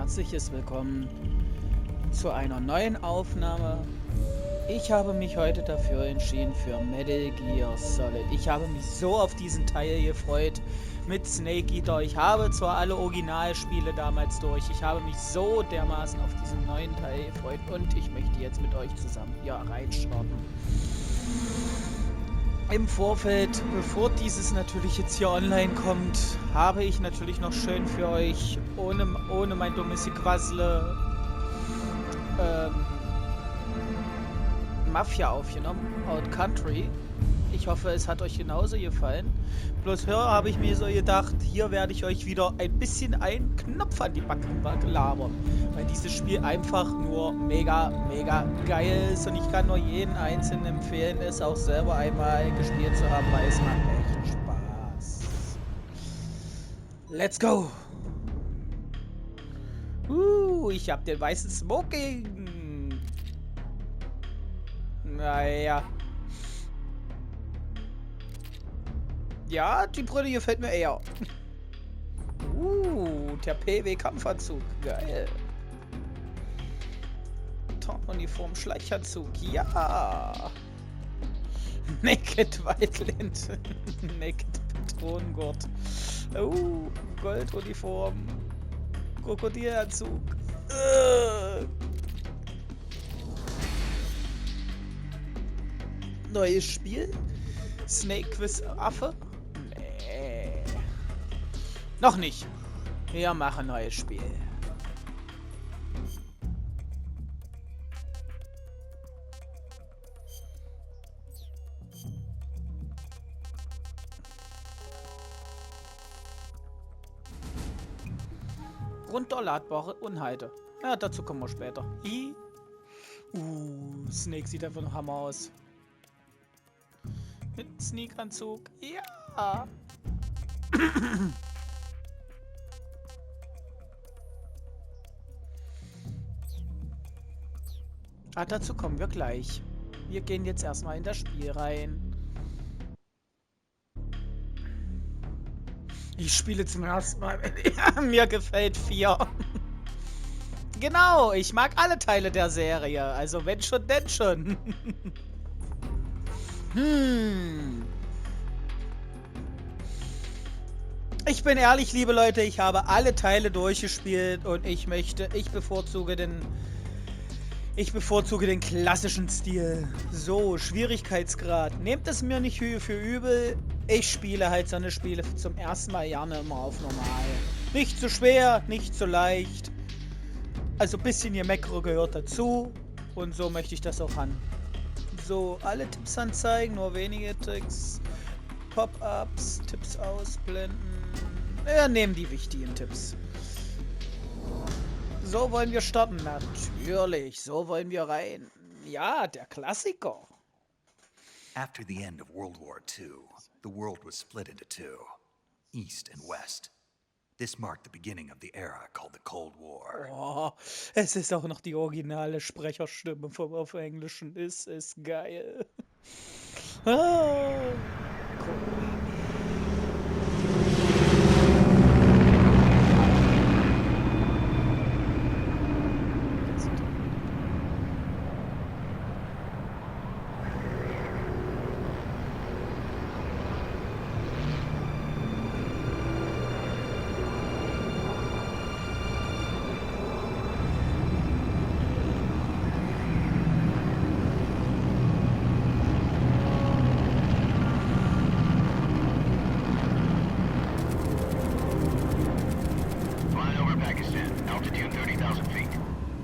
herzliches Willkommen zu einer neuen Aufnahme. Ich habe mich heute dafür entschieden für Metal Gear Solid. Ich habe mich so auf diesen Teil gefreut mit Snake Eater. Ich habe zwar alle Originalspiele damals durch. Ich habe mich so dermaßen auf diesen neuen Teil gefreut und ich möchte jetzt mit euch zusammen hier reinstarten. Im Vorfeld, bevor dieses natürlich jetzt hier online kommt, habe ich natürlich noch schön für euch, ohne mein dummes Gequassele, Mafia aufgenommen, Out Country. Ich hoffe, es hat euch genauso gefallen. Bloß hier habe ich mir so gedacht, hier werde ich euch wieder ein bisschen einen Knopf an die Backen labern. Weil dieses Spiel einfach nur mega, mega geil ist und ich kann nur jeden Einzelnen empfehlen, es auch selber einmal gespielt zu haben, weil es macht echt Spaß. Let's go! Ich hab den weißen Smoking! Naja. Ja, die Brille gefällt mir eher. Der PW-Kampfanzug. Geil. Tarnuniform, Schleichanzug. Ja. Naked Wildland. Naked Patronengurt. Golduniform. Krokodilanzug. Neues Spiel. Snake Quiz Affe. Nee. Noch nicht. Wir machen ein neues Spiel. Runterladbare Inhalte. Ja, dazu kommen wir später. Snake sieht einfach noch Hammer aus. Mit Sneakanzug. Ja. Dazu kommen wir gleich. Wir gehen jetzt erstmal in das Spiel rein. Ich spiele zum ersten Mal. Mir gefällt 4. Genau, ich mag alle Teile der Serie. Also wenn schon, denn schon. Ich bin ehrlich, liebe Leute, ich habe alle Teile durchgespielt und ich bevorzuge den klassischen Stil. So, Schwierigkeitsgrad. Nehmt es mir nicht für übel. Ich spiele halt so eine Spiele zum ersten Mal gerne immer auf normal. Nicht zu schwer, nicht zu leicht. Also ein bisschen Gemeckere gehört dazu. Und so möchte ich das auch haben. So, alle Tipps anzeigen, nur wenige Tricks. Pop-ups, Tipps ausblenden. Ja, nehmen die wichtigen Tipps. So wollen wir starten. Natürlich, so wollen wir rein. Ja, der Klassiker. After the end of World War II, the world was split into two, East and West. This marked the beginning of the era called the Cold War. Oh, es ist auch noch die originale Sprecherstimme auf Englischen. Ist geil. Cool.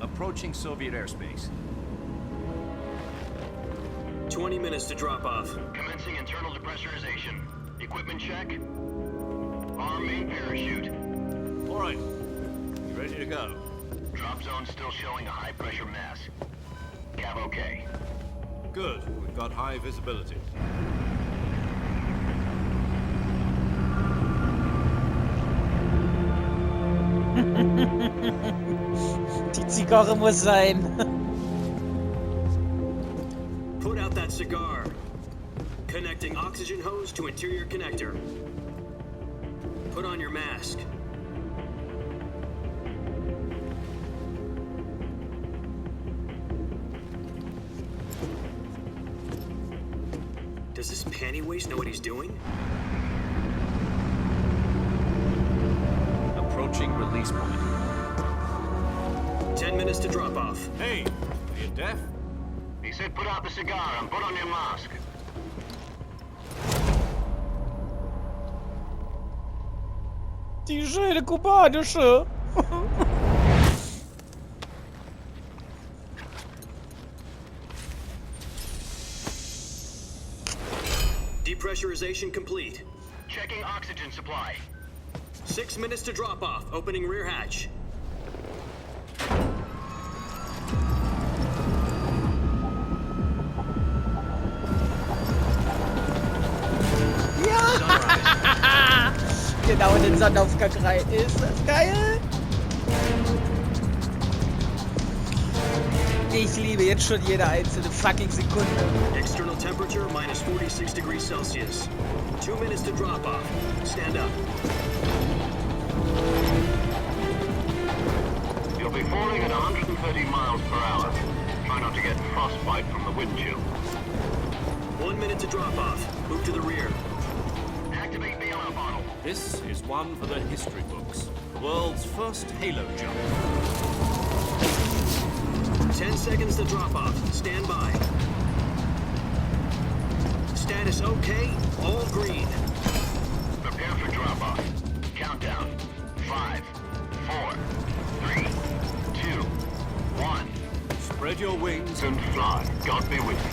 Approaching Soviet airspace. 20 minutes to drop off. Commencing internal depressurization. Equipment check. Arm main parachute. All right. You ready to go? Drop zone still showing a high pressure mass. Cav okay. Good. We've got high visibility. Die Zigarre muss sein. Put out that cigar. Connecting oxygen hose to interior connector. Put on your mask. Does this panty waste know what he's doing? Approaching release point. 10 minutes to drop off. Hey, are you deaf? He said put out the cigar and put on your mask. Die schöne kubanische. Depressurization complete. Checking oxygen supply. 6 minutes to drop off. Opening rear hatch. Genau in den Sonnenaufgang rein. Ist das geil? Ich liebe jetzt schon jede einzelne fucking Sekunde. External temperature minus 46 degrees Celsius. 2 minutes to drop off. Stand up. You'll be falling at 130 miles per hour. Try not to get frostbite from the wind chill. 1 minute to drop off. Move to the rear. Activate the alarm bottle. This is one for the history books. The world's first halo jump. 10 seconds to drop off. Stand by. Status okay. All green. Prepare for drop-off. Countdown. 5, 4, 3, 2, 1. Spread your wings And fly. God be with you.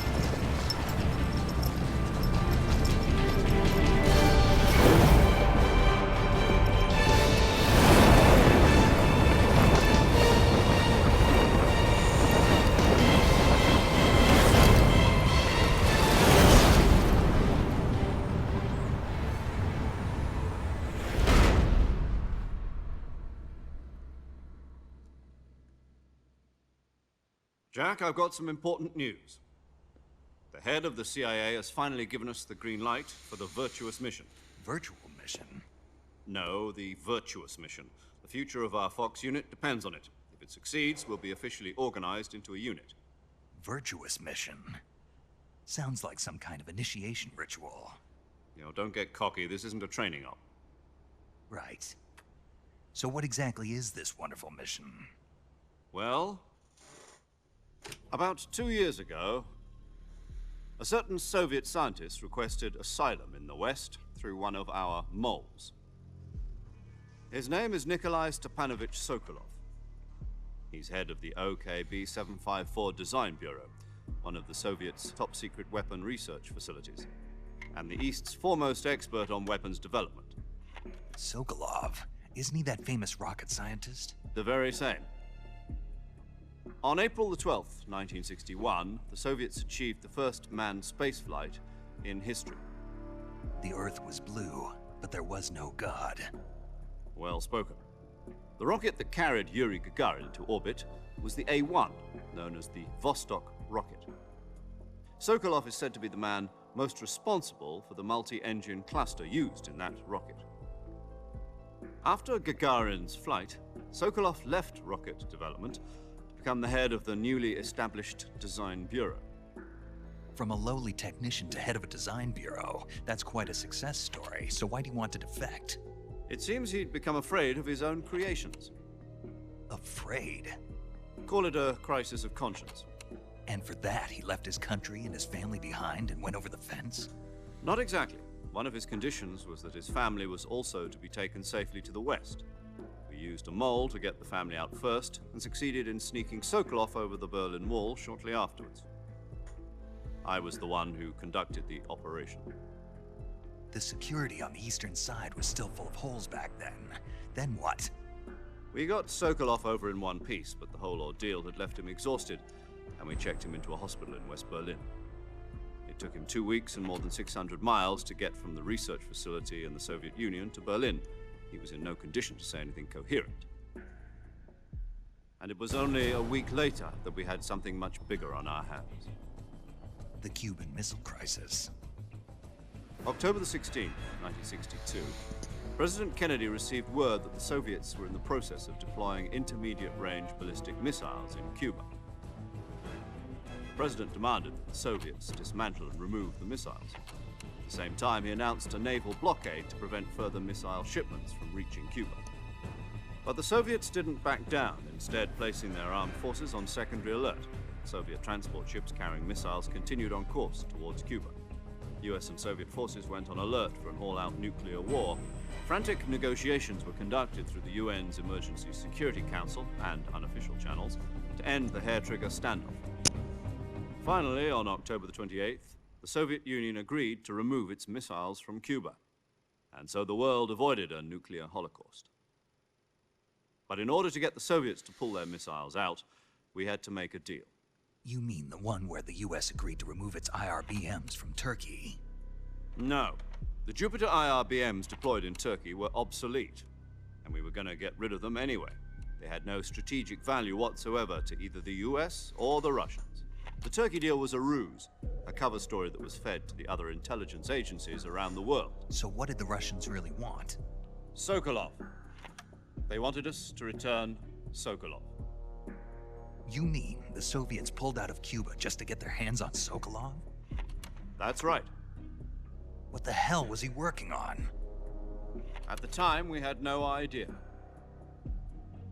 Jack, I've got some important news. The head of the CIA has finally given us the green light for the Virtuous mission. Virtual mission? No, the Virtuous mission. The future of our Fox unit depends on it. If it succeeds, we'll be officially organized into a unit. Virtuous mission? Sounds like some kind of initiation ritual. You know, don't get cocky. This isn't a training op. Right. So what exactly is this wonderful mission? Well, about 2 years ago, a certain Soviet scientist requested asylum in the West through one of our moles. His name is Nikolai Stepanovich Sokolov. He's head of the OKB 754 Design Bureau, one of the Soviets' top-secret weapon research facilities, and the East's foremost expert on weapons development. Sokolov? Isn't he that famous rocket scientist? The very same. On April the 12th, 1961, the Soviets achieved the first manned spaceflight in history. The Earth was blue, but there was no God. Well spoken. The rocket that carried Yuri Gagarin into orbit was the A-1, known as the Vostok rocket. Sokolov is said to be the man most responsible for the multi-engine cluster used in that rocket. After Gagarin's flight, Sokolov left rocket development to become the head of the newly established Design Bureau. From a lowly technician to head of a design bureau, that's quite a success story, so why do you want to defect? It seems he'd become afraid of his own creations. Afraid? Call it a crisis of conscience. And for that, he left his country and his family behind and went over the fence? Not exactly. One of his conditions was that his family was also to be taken safely to the West. We used a mole to get the family out first and succeeded in sneaking Sokolov over the Berlin Wall shortly afterwards. I was the one who conducted the operation. The security on the eastern side was still full of holes back then. Then what? We got Sokolov over in one piece, but the whole ordeal had left him exhausted, and we checked him into a hospital in West Berlin. It took him 2 weeks and more than 600 miles to get from the research facility in the Soviet Union to Berlin. He was in no condition to say anything coherent. And it was only a week later that we had something much bigger on our hands. The Cuban Missile Crisis. October the 16th, 1962, President Kennedy received word that the Soviets were in the process of deploying intermediate-range ballistic missiles in Cuba. President demanded that the Soviets dismantle and remove the missiles. At the same time, he announced a naval blockade to prevent further missile shipments from reaching Cuba. But the Soviets didn't back down, instead placing their armed forces on secondary alert. Soviet transport ships carrying missiles continued on course towards Cuba. US and Soviet forces went on alert for an all-out nuclear war. Frantic negotiations were conducted through the UN's Emergency Security Council and unofficial channels to end the hair-trigger standoff. Finally, on October the 28th, the Soviet Union agreed to remove its missiles from Cuba. And so the world avoided a nuclear holocaust. But in order to get the Soviets to pull their missiles out, we had to make a deal. You mean the one where the US agreed to remove its IRBMs from Turkey? No. The Jupiter IRBMs deployed in Turkey were obsolete, and we were going to get rid of them anyway. They had no strategic value whatsoever to either the US or the Russians. The Turkey deal was a ruse, a cover story that was fed to the other intelligence agencies around the world. So what did the Russians really want? Sokolov. They wanted us to return Sokolov. You mean the Soviets pulled out of Cuba just to get their hands on Sokolov? That's right. What the hell was he working on? At the time, we had no idea.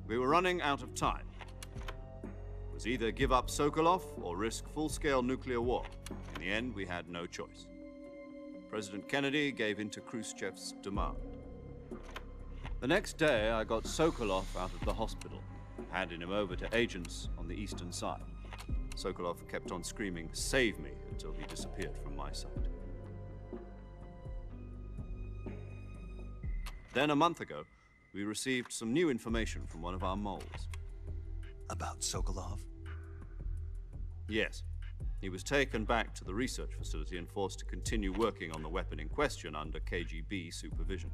We were running out of time. It was either give up Sokolov or risk full-scale nuclear war. In the end, we had no choice. President Kennedy gave in to Khrushchev's demand. The next day, I got Sokolov out of the hospital, handing him over to agents on the eastern side. Sokolov kept on screaming, "Save me," until he disappeared from my sight. Then, a month ago, we received some new information from one of our moles. About Sokolov? Yes. He was taken back to the research facility and forced to continue working on the weapon in question under KGB supervision.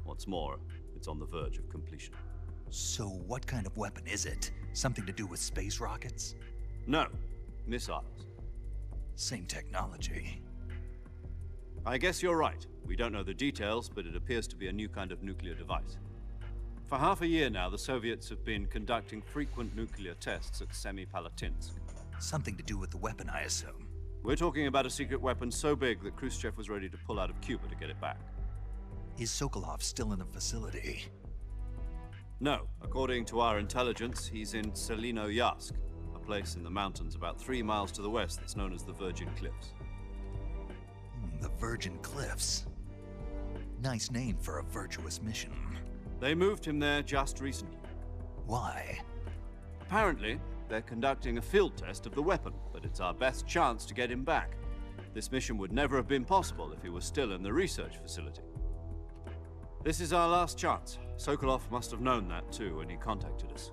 What's more, it's on the verge of completion. So what kind of weapon is it? Something to do with space rockets? No, missiles. Same technology. I guess you're right. We don't know the details, but it appears to be a new kind of nuclear device. For half a year now, the Soviets have been conducting frequent nuclear tests at Semipalatinsk. Something to do with the weapon, I assume. We're talking about a secret weapon so big that Khrushchev was ready to pull out of Cuba to get it back. Is Sokolov still in the facility? No. According to our intelligence, he's in Selino-Yarsk, a place in the mountains about 3 miles to the west that's known as the Virgin Cliffs. The Virgin Cliffs. Nice name for a virtuous mission. They moved him there just recently. Why? Apparently, they're conducting a field test of the weapon, but it's our best chance to get him back. This mission would never have been possible if he was still in the research facility. This is our last chance. Sokolov must have known that too when he contacted us.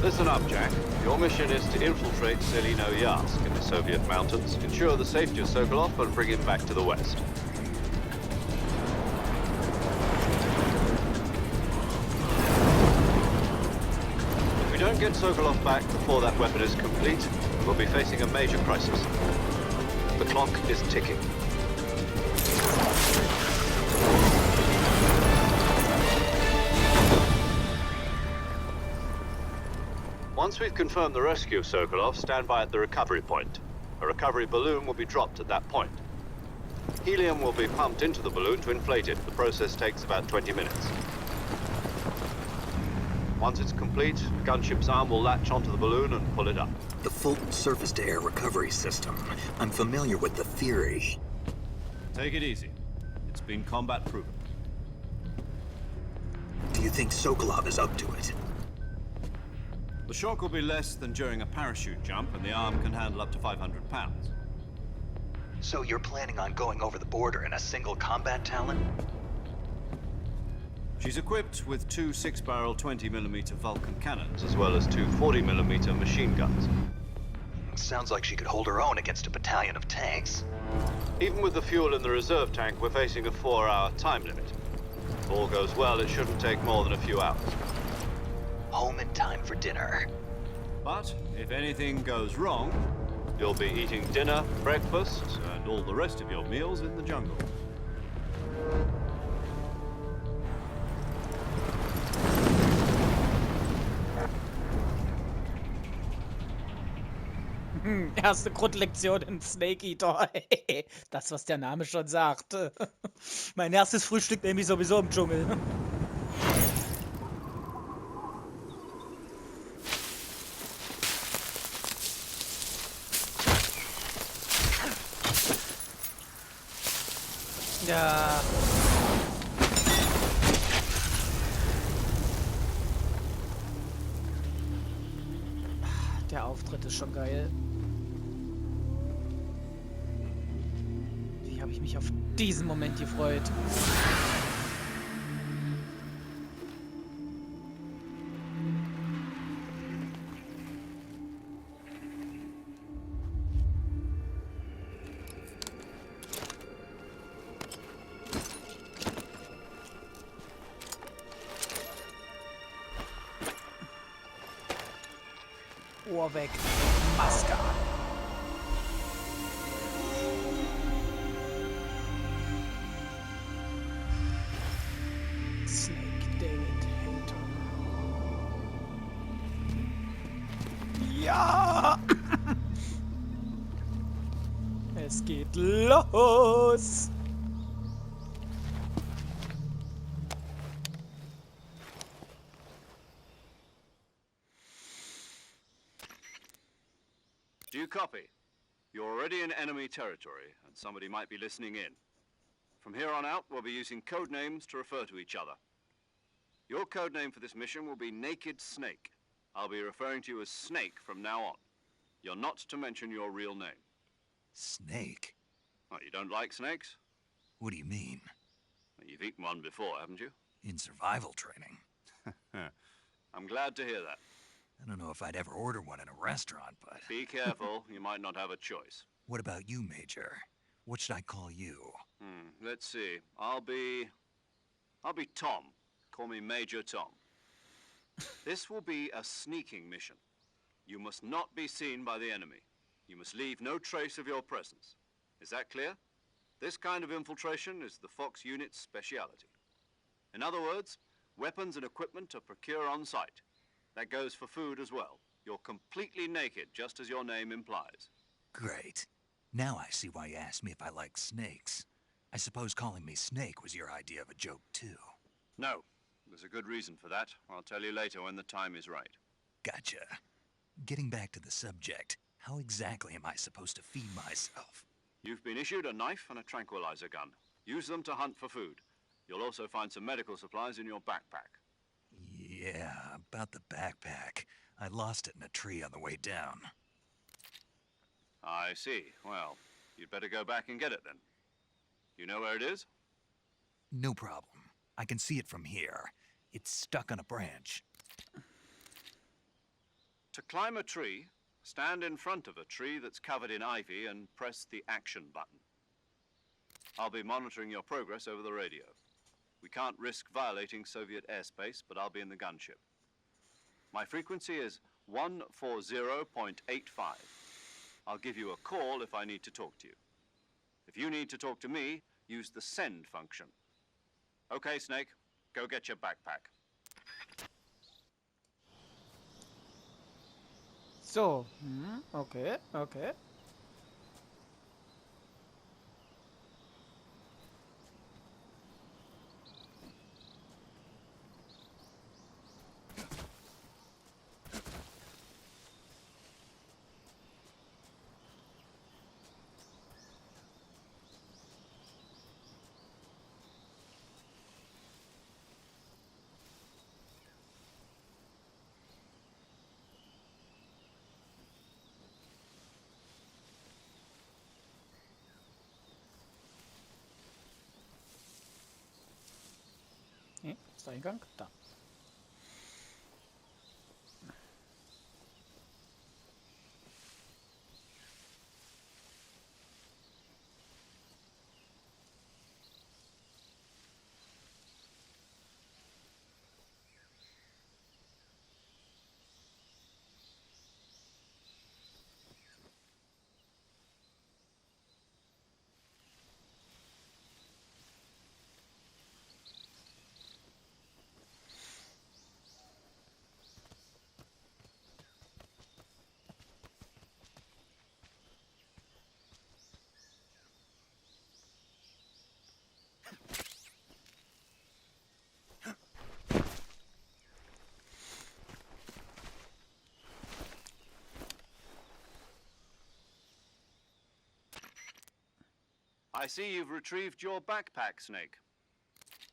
Listen up, Jack. Your mission is to infiltrate Selino-Yarsk in the Soviet mountains, ensure the safety of Sokolov, and bring him back to the west. If we don't get Sokolov back before that weapon is complete, we'll be facing a major crisis. The clock is ticking. Once we've confirmed the rescue of Sokolov, stand by at the recovery point. A recovery balloon will be dropped at that point. Helium will be pumped into the balloon to inflate it. The process takes about 20 minutes. Once it's complete, the gunship's arm will latch onto the balloon and pull it up. The Fulton surface-to-air recovery system. I'm familiar with the theory. Take it easy. It's been combat-proven. Do you think Sokolov is up to it? The shock will be less than during a parachute jump, and the arm can handle up to 500 pounds. So you're planning on going over the border in a single combat talon? She's equipped with two 6-barrel 20mm Vulcan cannons, as well as two 40mm machine guns. Sounds like she could hold her own against a battalion of tanks. Even with the fuel in the reserve tank, we're facing a 4-hour time limit. If all goes well, it shouldn't take more than a few hours. Home in time for dinner. But if anything goes wrong, you'll be eating dinner, breakfast, and all the rest of your meals in the jungle. Erste Grundlektion in Snake Eater. Das, was der Name schon sagt. Mein erstes Frühstück nehme ich sowieso im Dschungel. Ja. Der Auftritt ist schon geil. Wie habe ich mich auf diesen Moment gefreut. Ohr weg. Maske an. Snake David Hater. Ja! Es geht los! Do you copy? You're already in enemy territory, and somebody might be listening in. From here on out, we'll be using code names to refer to each other. Your code name for this mission will be Naked Snake. I'll be referring to you as Snake from now on. You're not to mention your real name. Snake? Oh, you don't like snakes? What do you mean? Well, you've eaten one before, haven't you? In survival training? I'm glad to hear that. I don't know if I'd ever order one in a restaurant, but... Be careful, you might not have a choice. What about you, Major? What should I call you? Let's see. I'll be Tom. Call me Major Tom. This will be a sneaking mission. You must not be seen by the enemy. You must leave no trace of your presence. Is that clear? This kind of infiltration is the Fox unit's speciality. In other words, weapons and equipment are procured on site. That goes for food as well. You're completely naked, just as your name implies. Great. Now I see why you asked me if I like snakes. I suppose calling me Snake was your idea of a joke, too. No. There's a good reason for that. I'll tell you later when the time is right. Gotcha. Getting back to the subject, how exactly am I supposed to feed myself? You've been issued a knife and a tranquilizer gun. Use them to hunt for food. You'll also find some medical supplies in your backpack. Yeah, about the backpack. I lost it in a tree on the way down. I see. Well, you'd better go back and get it then. You know where it is? No problem. I can see it from here. It's stuck on a branch. To climb a tree, stand in front of a tree that's covered in ivy and press the action button. I'll be monitoring your progress over the radio. We can't risk violating Soviet airspace, but I'll be in the gunship. My frequency is 140.85. I'll give you a call if I need to talk to you. If you need to talk to me, use the send function. Okay, Snake, go get your backpack. So, okay, okay. Nee, ist der Eingang? Da. I see you've retrieved your backpack, Snake.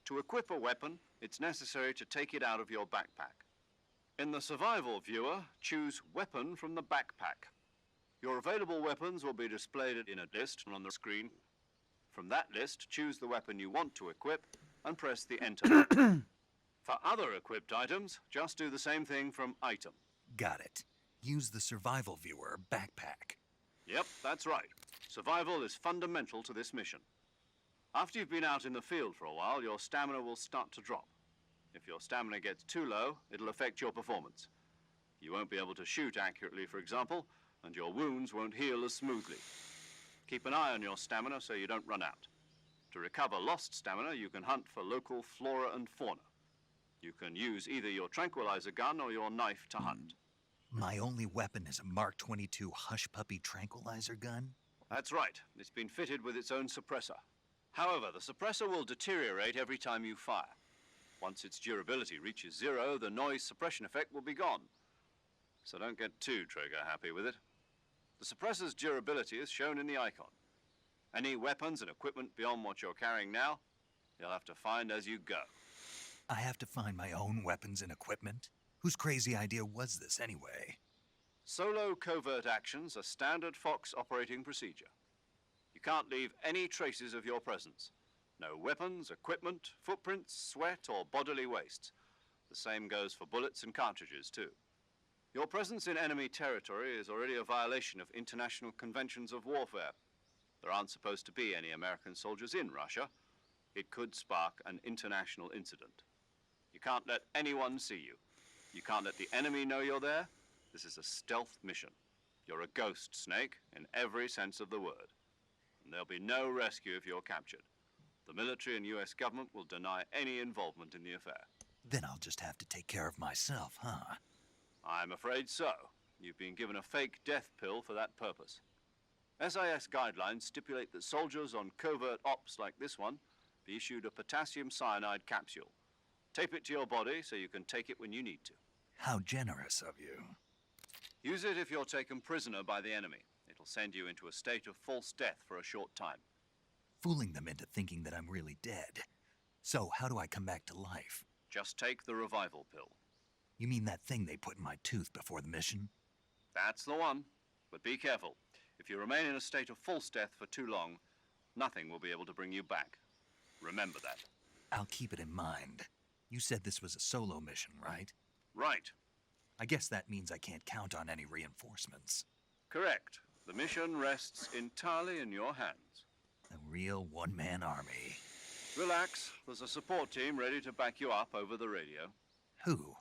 To equip a weapon, it's necessary to take it out of your backpack. In the survival viewer, choose Weapon from the backpack. Your available weapons will be displayed in a list on the screen. From that list, choose the weapon you want to equip and press the Enter button. For other equipped items, just do the same thing from Item. Got it. Use the survival viewer backpack. Yep, that's right. Survival is fundamental to this mission. After you've been out in the field for a while, your stamina will start to drop. If your stamina gets too low, it'll affect your performance. You won't be able to shoot accurately, for example, and your wounds won't heal as smoothly. Keep an eye on your stamina so you don't run out. To recover lost stamina, you can hunt for local flora and fauna. You can use either your tranquilizer gun or your knife to hunt. My only weapon is a Mark 22 Hush Puppy tranquilizer gun? That's right. It's been fitted with its own suppressor. However, the suppressor will deteriorate every time you fire. Once its durability reaches 0, the noise suppression effect will be gone. So don't get too trigger-happy with it. The suppressor's durability is shown in the icon. Any weapons and equipment beyond what you're carrying now, you'll have to find as you go. I have to find my own weapons and equipment? Whose crazy idea was this anyway? Solo covert actions are standard Fox operating procedure. You can't leave any traces of your presence. No weapons, equipment, footprints, sweat, or bodily waste. The same goes for bullets and cartridges, too. Your presence in enemy territory is already a violation of international conventions of warfare. There aren't supposed to be any American soldiers in Russia. It could spark an international incident. You can't let anyone see you. You can't let the enemy know you're there. This is a stealth mission. You're a ghost, Snake, in every sense of the word. And there'll be no rescue if you're captured. The military and US government will deny any involvement in the affair. Then I'll just have to take care of myself, huh? I'm afraid so. You've been given a fake death pill for that purpose. SIS guidelines stipulate that soldiers on covert ops like this one be issued a potassium cyanide capsule. Tape it to your body so you can take it when you need to. How generous of you. Use it if you're taken prisoner by the enemy. It'll send you into a state of false death for a short time. Fooling them into thinking that I'm really dead. So how do I come back to life? Just take the revival pill. You mean that thing they put in my tooth before the mission? That's the one. But be careful. If you remain in a state of false death for too long, nothing will be able to bring you back. Remember that. I'll keep it in mind. You said this was a solo mission, right? Right. I guess that means I can't count on any reinforcements. Correct. The mission rests entirely in your hands. A real one-man army. Relax. There's a support team ready to back you up over the radio. Who?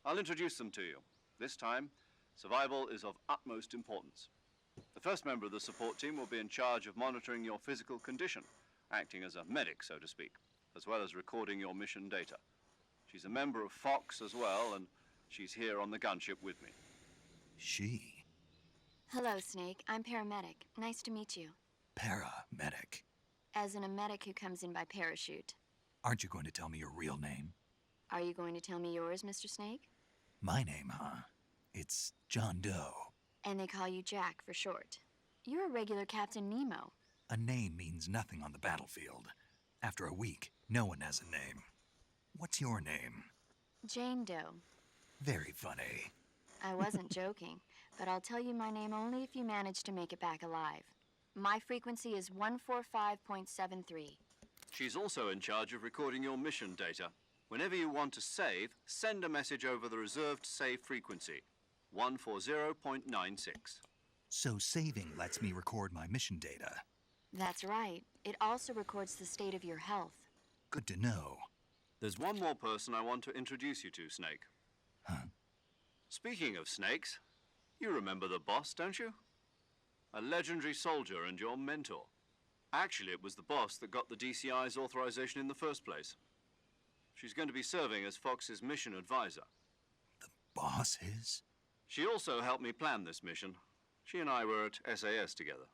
I'll introduce them to you. This time, survival is of utmost importance. The first member of the support team will be in charge of monitoring your physical condition, acting as a medic, so to speak, as well as recording your mission data. She's a member of Fox as well, and she's here on the gunship with me. She? Hello, Snake. I'm paramedic. Nice to meet you. Paramedic. As in a medic who comes in by parachute. Aren't you going to tell me your real name? Are you going to tell me yours, Mr. Snake? My name, huh? It's John Doe. And they call you Jack for short. You're a regular Captain Nemo. A name means nothing on the battlefield. After a week, no one has a name. What's your name? Jane Doe. Very funny. I wasn't joking, but I'll tell you my name only if you manage to make it back alive. My frequency is 145.73. She's also in charge of recording your mission data. Whenever you want to save, send a message over the reserved save frequency, 140.96. So saving lets me record my mission data. That's right. It also records the state of your health. Good to know. There's one more person I want to introduce you to, Snake. Huh? Speaking of snakes, you remember the boss, don't you? A legendary soldier and your mentor. Actually, it was the boss that got the DCI's authorization in the first place. She's going to be serving as Fox's mission advisor. The boss is? She also helped me plan this mission. She and I were at SAS together.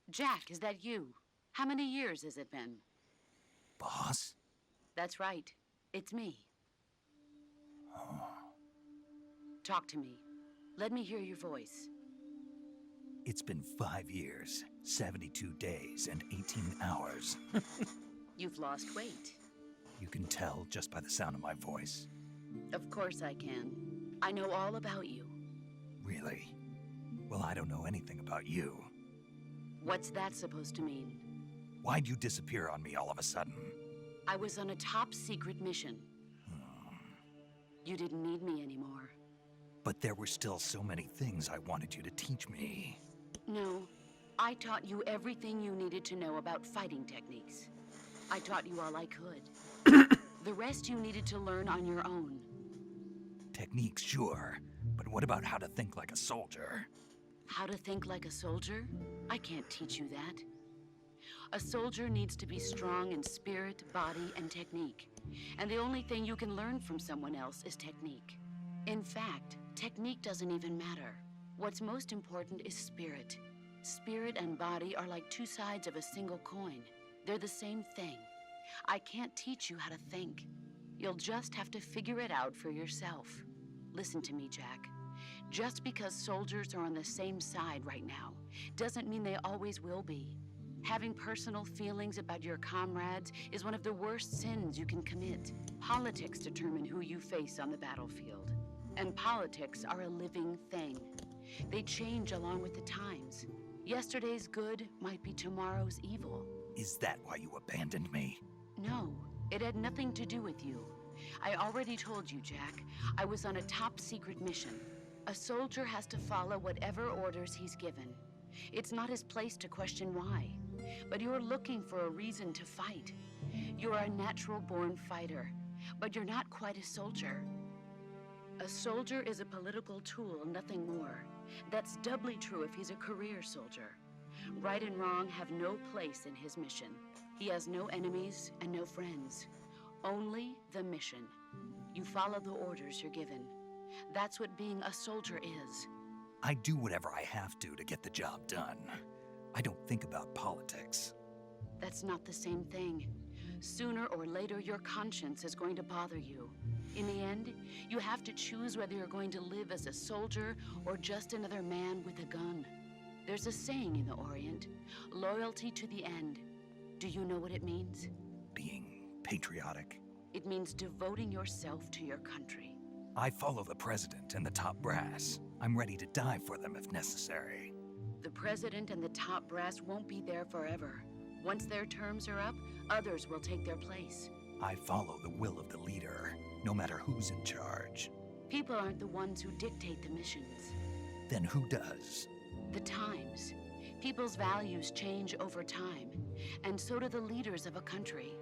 Jack, is that you? How many years has it been? Boss? That's right. It's me. Talk to me. Let me hear your voice. It's been 5 years, 72 days, and 18 hours. You've lost weight. You can tell just by the sound of my voice. Of course I can. I know all about you. Really? Well, I don't know anything about you. What's that supposed to mean? Why'd you disappear on me all of a sudden? I was on a top secret mission. You didn't need me anymore. But there were still so many things I wanted you to teach me. No, I taught you everything you needed to know about fighting techniques. I taught you all I could. The rest you needed to learn on your own. Techniques, sure. But what about how to think like a soldier? How to think like a soldier? I can't teach you that. A soldier needs to be strong in spirit, body, and technique. And the only thing you can learn from someone else is technique. In fact, technique doesn't even matter. What's most important is spirit. Spirit and body are like two sides of a single coin. They're the same thing. I can't teach you how to think. You'll just have to figure it out for yourself. Listen to me, Jack. Just because soldiers are on the same side right now doesn't mean they always will be. Having personal feelings about your comrades is one of the worst sins you can commit. Politics determine who you face on the battlefield. And politics are a living thing. They change along with the times. Yesterday's good might be tomorrow's evil. Is that why you abandoned me? No, it had nothing to do with you. I already told you, Jack. I was on a top secret mission. A soldier has to follow whatever orders he's given. It's not his place to question why. But you're looking for a reason to fight. You're a natural-born fighter, but you're not quite a soldier. A soldier is a political tool, nothing more. That's doubly true if he's a career soldier. Right and wrong have no place in his mission. He has no enemies and no friends. Only the mission. You follow the orders you're given. That's what being a soldier is. I do whatever I have to get the job done. I don't think about politics. That's not the same thing. Sooner or later, your conscience is going to bother you. In the end, you have to choose whether you're going to live as a soldier or just another man with a gun. There's a saying in the Orient, loyalty to the end. Do you know what it means? Being patriotic. It means devoting yourself to your country. I follow the president and the top brass. I'm ready to die for them if necessary. The president and the top brass won't be there forever. Once their terms are up, others will take their place. I follow the will of the leader, no matter who's in charge. People aren't the ones who dictate the missions. Then who does? The times. People's values change over time, and so do the leaders of a country.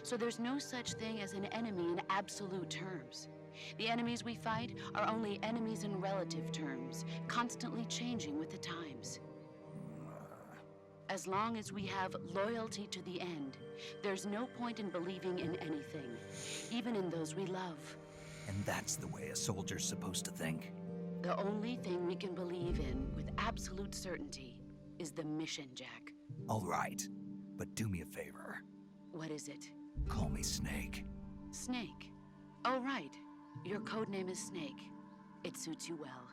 So there's no such thing as an enemy in absolute terms. The enemies we fight are only enemies in relative terms, constantly changing with the times. As long as we have loyalty to the end, there's no point in believing in anything, even in those we love. And that's the way a soldier's supposed to think? The only thing we can believe in with absolute certainty is the mission, Jack. All right, but do me a favor. What is it? Call me Snake. Snake. Oh, right. Your codename is Snake. It suits you well.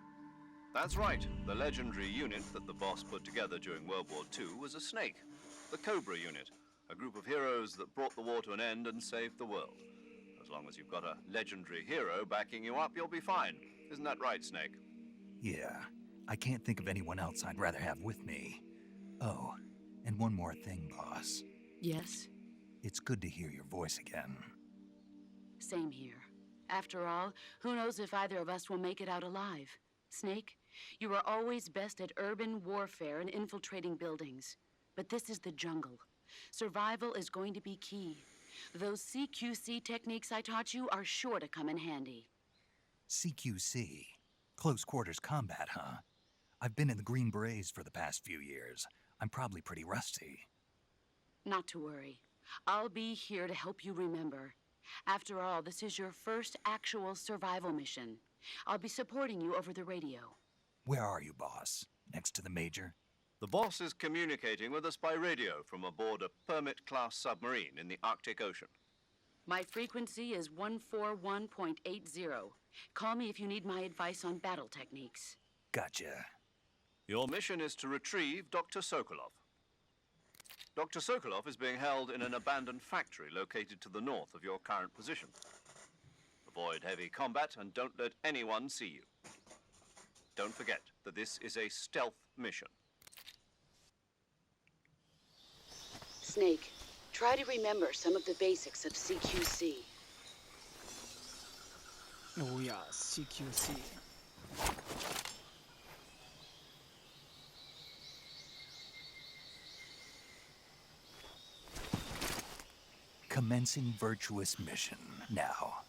That's right. The legendary unit that the boss put together during World War II was a snake. The Cobra unit, a group of heroes that brought the war to an end and saved the world. As long as you've got a legendary hero backing you up, you'll be fine. Isn't that right, Snake? Yeah, I can't think of anyone else I'd rather have with me. Oh, and one more thing, boss. Yes? It's good to hear your voice again. Same here. After all, who knows if either of us will make it out alive? Snake, you are always best at urban warfare and infiltrating buildings. But this is the jungle. Survival is going to be key. Those CQC techniques I taught you are sure to come in handy. CQC? Close quarters combat, huh? I've been in the Green Berets for the past few years. I'm probably pretty rusty. Not to worry. I'll be here to help you remember. After all, this is your first actual survival mission. I'll be supporting you over the radio. Where are you, boss? Next to the Major? The boss is communicating with us by radio from aboard a Permit-class submarine in the Arctic Ocean. My frequency is 141.80. Call me if you need my advice on battle techniques. Gotcha. Your mission is to retrieve Dr. Sokolov. Dr. Sokolov is being held in an abandoned factory located to the north of your current position. Avoid heavy combat and don't let anyone see you. Don't forget that this is a stealth mission. Snake, try to remember some of the basics of CQC. Oh ja, CQC. Commencing Virtuous mission now.